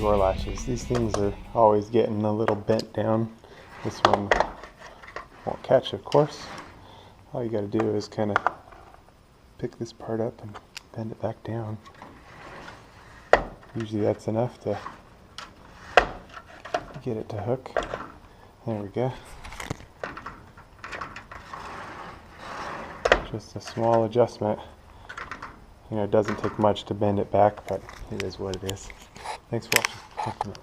door latches. These things are always getting a little bent down. This one won't catch, of course. All you got to do is kind of pick this part up and bend it back down. Usually that's enough to get it to hook. There we go. Just a small adjustment. You know, it doesn't take much to bend it back, but it is what it is. Thanks for watching.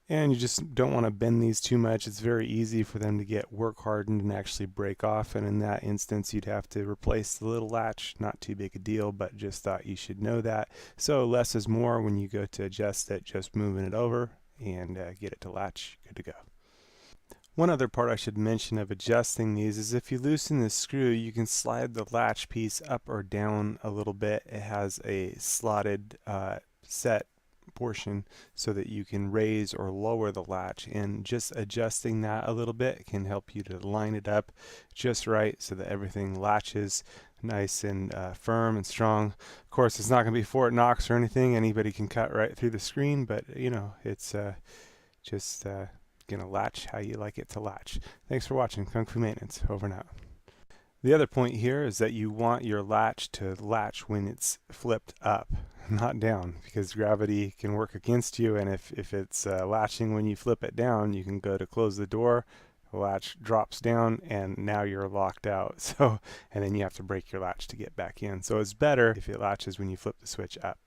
And you just don't want to bend these too much. It's very easy for them to get work hardened and actually break off. And in that instance, you'd have to replace the little latch. Not too big a deal, but just thought you should know that. So less is more when you go to adjust it, just moving it over and get it to latch. Good to go. One other part I should mention of adjusting these is if you loosen the screw, you can slide the latch piece up or down a little bit. It has a slotted set portion so that you can raise or lower the latch, and just adjusting that a little bit can help you to line it up just right so that everything latches nice and firm and strong. Of course, it's not going to be Fort Knox or anything. Anybody can cut right through the screen, but you know, it's just gonna latch how you like it to latch. Thanks for watching. Kung Fu Maintenance, over and out. The other point here is that you want your latch to latch when it's flipped up, not down, because gravity can work against you, and if it's latching when you flip it down, you can go to close the door, the latch drops down, and now you're locked out. So, and then you have to break your latch to get back in. So it's better if it latches when you flip the switch up.